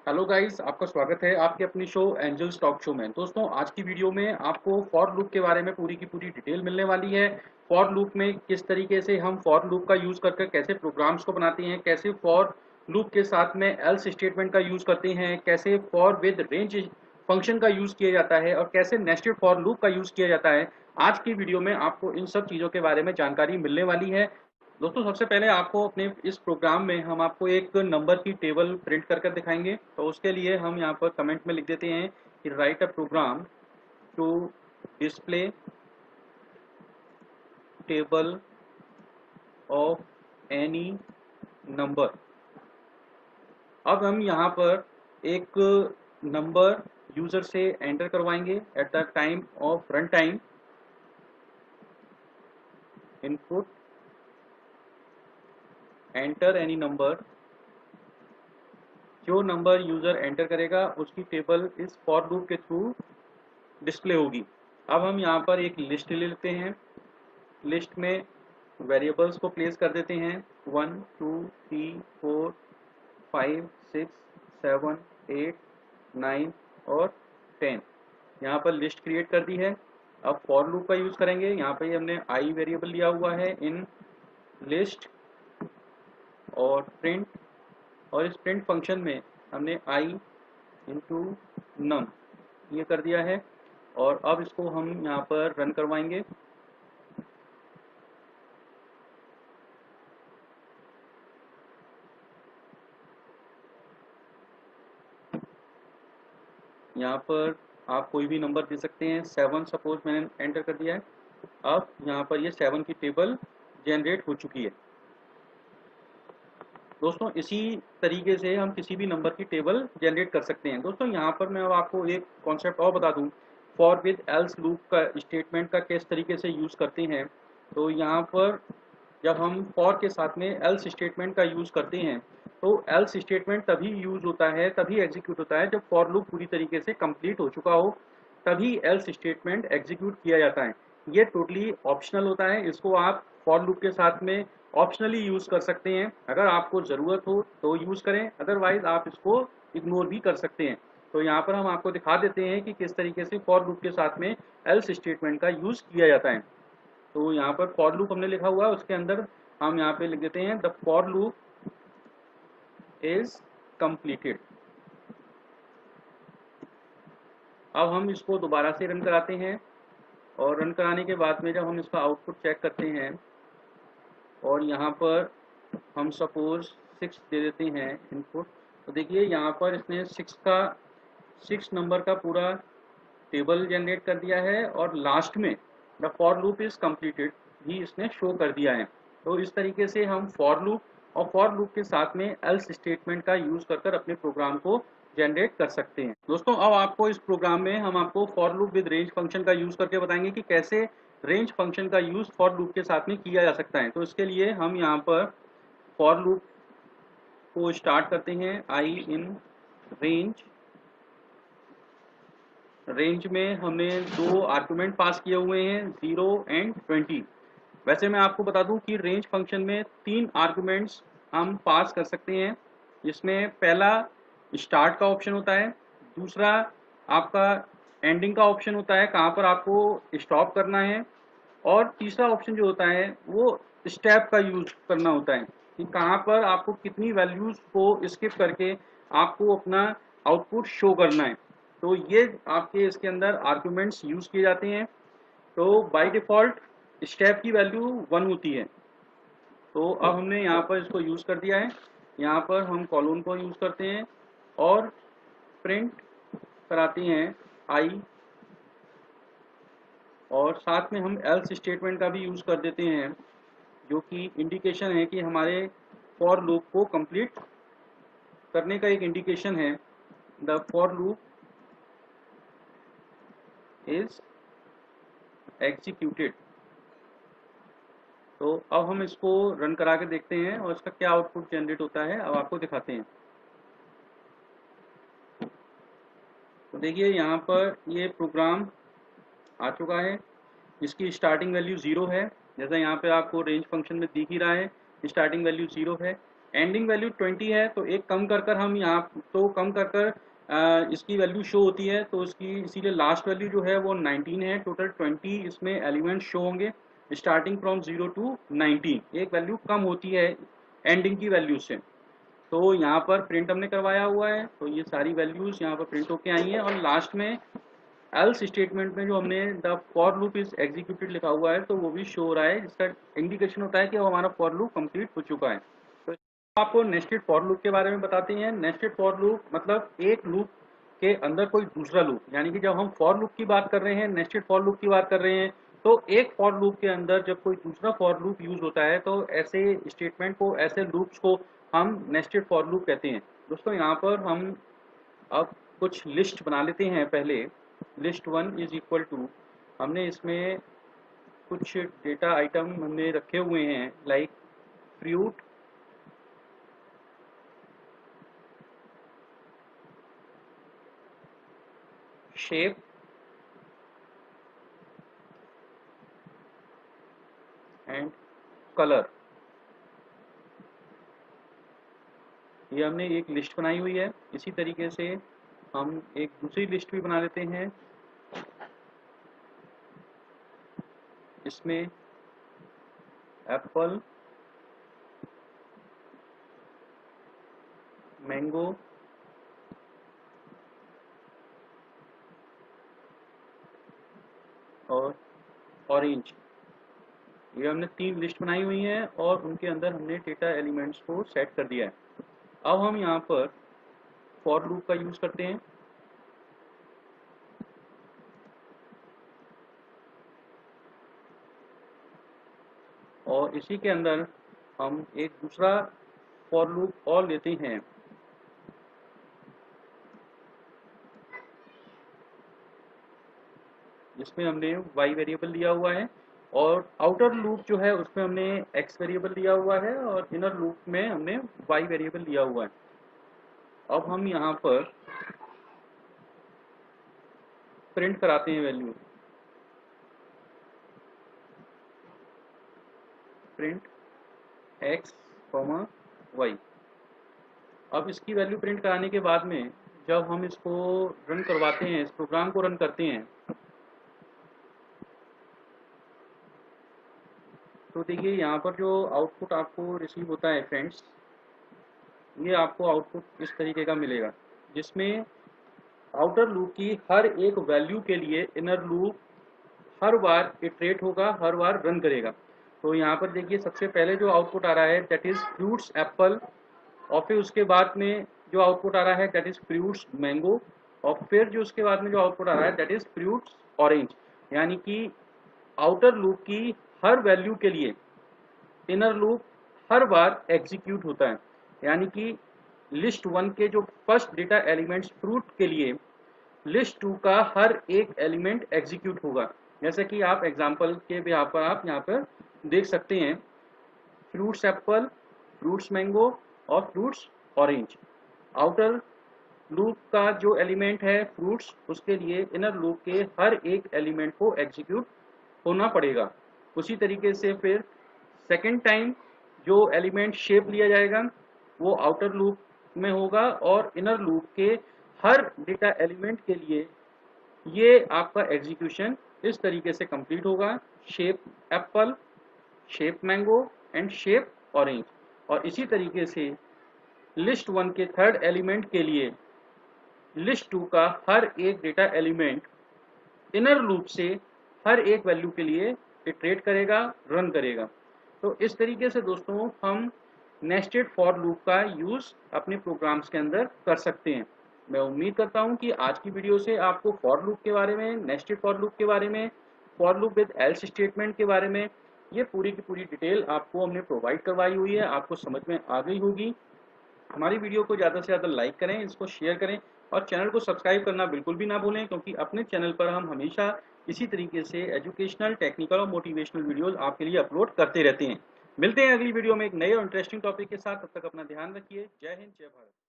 Hello guys, आपका स्वागत है आपके अपनी शो एंजल्स टॉक शो में। दोस्तों, आज की वीडियो में आपको फॉर लूप के बारे में पूरी की पूरी डिटेल मिलने वाली है। फॉर लूप में किस तरीके से हम फॉर लूप का यूज़ करके कैसे प्रोग्राम्स को बनाते हैं, कैसे फॉर लूप के साथ में एल्स स्टेटमेंट का यूज़ करते हैं, कैसे फॉर विद रेंज फंक्शन का यूज़ किया जाता है और कैसे नेस्टेड फॉर लूप का यूज़ किया जाता है। आज की वीडियो में आपको इन सब चीज़ों के बारे में जानकारी मिलने वाली है। दोस्तों, सबसे पहले आपको अपने इस प्रोग्राम में हम आपको एक नंबर की टेबल प्रिंट कर कर दिखाएंगे। तो उसके लिए हम यहाँ पर कमेंट में लिख देते हैं कि write a program to display table of any number. अब हम यहाँ पर एक नंबर यूजर से एंटर करवाएंगे at the time of run time. Input enter any number. जो नंबर यूजर एंटर करेगा उसकी टेबल इस फॉर लूप के थ्रू डिस्प्ले होगी। अब हम यहाँ पर एक लिस्ट ले लेते हैं। लिस्ट में वेरिएबल्स को प्लेस कर देते हैं 1 2 3 4 5 6 7 8 9 और 10। यहाँ पर लिस्ट क्रिएट कर दी है। अब फॉर लूप का यूज़ करेंगे। यहाँ पर हमने आई वेरिएबल लिया हुआ है इन लिस्ट और प्रिंट, और इस प्रिंट फंक्शन में हमने आई इंटू नम ये कर दिया है। और अब इसको हम यहाँ पर रन करवाएंगे। यहाँ पर आप कोई भी नंबर दे सकते हैं। 7 सपोज मैंने एंटर कर दिया है। अब यहाँ पर ये 7 की टेबल जनरेट हो चुकी है। दोस्तों, इसी तरीके से हम किसी भी नंबर की टेबल जनरेट कर सकते हैं। दोस्तों, यहाँ पर मैं अब आपको एक कॉन्सेप्ट और बता दूँ। फॉर विद एल्स लूप का स्टेटमेंट का किस तरीके से यूज़ करते हैं। तो यहाँ पर जब हम फॉर के साथ में एल्स स्टेटमेंट का यूज़ करते हैं तो एल्स स्टेटमेंट तभी यूज़ होता है, तभी एग्जीक्यूट होता है जब फॉर लूप पूरी तरीके से कंप्लीट हो चुका हो, तभी एल्स स्टेटमेंट एग्जीक्यूट किया जाता है। ये टोटली ऑप्शनल होता है। इसको आप फॉर लूप के साथ में ऑप्शनली यूज़ कर सकते हैं। अगर आपको ज़रूरत हो तो यूज़ करें, अदरवाइज आप इसको इग्नोर भी कर सकते हैं। तो यहाँ पर हम आपको दिखा देते हैं कि किस तरीके से फॉर लूप के साथ में एल्स स्टेटमेंट का यूज़ किया जाता है। तो यहाँ पर फॉर लूप हमने लिखा हुआ है, उसके अंदर हम यहाँ पे लिख देते हैं the for loop is completed. अब हम इसको दोबारा से रन कराते हैं और रन कराने के बाद में जब हम इसका आउटपुट चेक करते हैं और यहाँ पर हम सपोज 6 दे देते हैं इनपुट, तो देखिए यहाँ पर इसने 6 नंबर का पूरा टेबल जनरेट कर दिया है और लास्ट में the for loop is completed भी इसने शो कर दिया है। तो इस तरीके से हम फॉर लूप और फॉर लूप के साथ में एल्स स्टेटमेंट का यूज कर अपने प्रोग्राम को जनरेट कर सकते हैं। दोस्तों, अब आपको इस प्रोग्राम में हम आपको for loop with range function का यूज करके बताएंगे कि कैसे रेंज फंक्शन का यूज फॉर लूप के साथ में किया जा सकता है। तो इसके लिए हम यहाँ पर फॉर लूप को स्टार्ट करते हैं आई इन रेंज। रेंज में हमने 2 आर्गुमेंट पास किए हुए हैं 0 एंड 20। वैसे मैं आपको बता दूं कि रेंज फंक्शन में 3 आर्गुमेंट्स हम पास कर सकते हैं। इसमें पहला स्टार्ट का ऑप्शन होता है, दूसरा आपका एंडिंग का ऑप्शन होता है, कहाँ पर आपको स्टॉप करना है, और तीसरा ऑप्शन जो होता है वो स्टेप का यूज करना होता है कि कहाँ पर आपको कितनी वैल्यूज को स्किप करके आपको अपना आउटपुट शो करना है। तो ये आपके इसके अंदर आर्गुमेंट्स यूज किए जाते हैं। तो बाय डिफॉल्ट स्टेप की वैल्यू 1 होती है। तो अब हमने यहाँ पर इसको यूज कर दिया है। यहाँ पर हम कॉलन को यूज करते हैं और प्रिंट कराते हैं आई, और साथ में हम एल्स स्टेटमेंट का भी यूज कर देते हैं, जो कि इंडिकेशन है कि हमारे फॉर लूप को कंप्लीट करने का एक इंडिकेशन है। The for loop is executed. तो अब हम इसको रन करा के देखते हैं और इसका क्या आउटपुट जनरेट होता है, अब आपको दिखाते हैं। तो देखिए यहाँ पर ये प्रोग्राम आ चुका है। इसकी स्टार्टिंग वैल्यू 0 है, जैसा यहाँ पे आपको रेंज फंक्शन में दिख ही रहा है। स्टार्टिंग वैल्यू 0 है। एंडिंग वैल्यू 20 है, तो एक कम कर कर हम यहाँ तो कम कर कर इसकी वैल्यू शो होती है, तो इसकी इसीलिए लास्ट वैल्यू जो है वो 19 है। टोटल 20 इसमें एलिमेंट शो होंगे स्टार्टिंग फ्रॉम 0 टू 19। एक वैल्यू कम होती है एंडिंग की वैल्यू से। तो यहाँ पर प्रिंट हमने करवाया हुआ है, तो ये सारी वैल्यूज यहाँ पर प्रिंट होके आई हैं। और लास्ट में एल्स स्टेटमेंट में जो हमने the for loop is executed लिखा हुआ है, तो वो भी शो हो रहा है, जिसका इंडिकेशन होता है कि अब हमारा फॉर लूप कंप्लीट हो चुका है। तो आपको नेस्टेड फॉर लूप के बारे में बताते हैं। नेस्टेड फॉर लूप मतलब एक लूप के अंदर कोई दूसरा लूप, यानी कि जब हम फॉर लूप की बात कर रहे हैं, नेस्टेड फॉर लूप की बात कर रहे हैं, तो एक फॉर लूप के अंदर जब कोई दूसरा फॉर लूप यूज होता है, तो ऐसे स्टेटमेंट को, ऐसे लूप्स को हम नेस्टेड फॉर लूप कहते हैं। दोस्तों यहाँ पर हम अब कुछ लिस्ट बना लेते हैं। पहले लिस्ट 1 इज इक्वल टू, हमने इसमें कुछ डेटा आइटम हमने रखे हुए हैं, like fruit, shape, and colour. ये हमने एक लिस्ट बनाई हुई है। इसी तरीके से हम एक दूसरी लिस्ट भी बना लेते हैं। इसमें एप्पल, मैंगो, और ऑरेंज, ये हमने 3 लिस्ट बनाई हुई हैं और उनके अंदर हमने डेटा एलिमेंट्स को सेट कर दिया है। अब हम यहाँ पर फॉर लूप का यूज करते हैं। और इसी के अंदर हम एक दूसरा फॉर लूप और लेते हैं। जिसमें हमने y वेरिएबल लिया हुआ है, और आउटर लूप जो है उसमें हमने x वेरिएबल लिया हुआ है, और इनर लूप में हमने y वेरिएबल लिया हुआ है। अब हम यहाँ पर प्रिंट कराते हैं वैल्यू, प्रिंट x, y। अब इसकी वैल्यू प्रिंट कराने के बाद में जब हम इसको रन करवाते हैं, इस प्रोग्राम को रन करते हैं, तो देखिए यहाँ पर जो आउटपुट आपको रिसीव होता है फ्रेंड्स, ये आपको आउटपुट इस तरीके का मिलेगा, जिसमें आउटर लूप की हर एक वैल्यू के लिए इनर लूप हर बार इटरेट होगा, हर बार रन करेगा। तो यहाँ पर देखिए सबसे पहले जो आउटपुट आ रहा है दैट इज फ्रूट्स एप्पल, और फिर उसके बाद में जो आउटपुट आ रहा है दैट इज फ्रूट्स मैंगो, और फिर जो उसके बाद में जो आउटपुट आ रहा है दैट इज फ्रूट्स ऑरेंज। यानी कि आउटर लूप की हर वैल्यू के लिए इनर लूप हर बार एग्जीक्यूट होता है। यानी कि लिस्ट 1 के जो फर्स्ट डेटा एलिमेंट्स फ्रूट के लिए, लिस्ट 2 का हर एक एलिमेंट एग्जीक्यूट होगा। जैसे कि आप एग्जांपल के भी पर आप यहाँ पर देख सकते हैं, फ्रूट्स एप्पल, फ्रूट्स मैंगो और फ्रूट्स ऑरेंज। आउटर लूप का जो एलिमेंट है फ्रूट्स, उसके लिए इनर लूप के हर एक एलिमेंट को एग्जीक्यूट होना पड़ेगा। उसी तरीके से फिर सेकेंड टाइम जो एलिमेंट शेप लिया जाएगा वो आउटर लूप में होगा, और इनर लूप के हर डेटा एलिमेंट के लिए ये आपका एग्जीक्यूशन इस तरीके से कंप्लीट होगा, shape Apple, shape mango and shape orange. और इसी तरीके से लिस्ट 1 के थर्ड एलिमेंट के लिए लिस्ट 2 का हर एक डेटा एलिमेंट इनर लूप से हर एक वैल्यू के लिए इटरेट करेगा, रन करेगा। तो इस तरीके से दोस्तों हम नेस्टेड फॉर लूप का यूज़ अपने प्रोग्राम्स के अंदर कर सकते हैं। मैं उम्मीद करता हूं कि आज की वीडियो से आपको फॉर लूप के बारे में, नेस्टेड फॉर लूप के बारे में, for loop with else statement के बारे में ये पूरी की पूरी डिटेल आपको हमने प्रोवाइड करवाई हुई है, आपको समझ में आ गई होगी। हमारी वीडियो को ज़्यादा से ज़्यादा लाइक करें, इसको शेयर करें, और चैनल को सब्सक्राइब करना बिल्कुल भी ना भूलें, क्योंकि अपने चैनल पर हम हमेशा इसी तरीके से एजुकेशनल, टेक्निकल और मोटिवेशनल वीडियोस आपके लिए अपलोड करते रहते हैं। मिलते हैं अगली वीडियो में एक नए और इंटरेस्टिंग टॉपिक के साथ। तब तक अपना ध्यान रखिए। जय हिंद, जय भारत।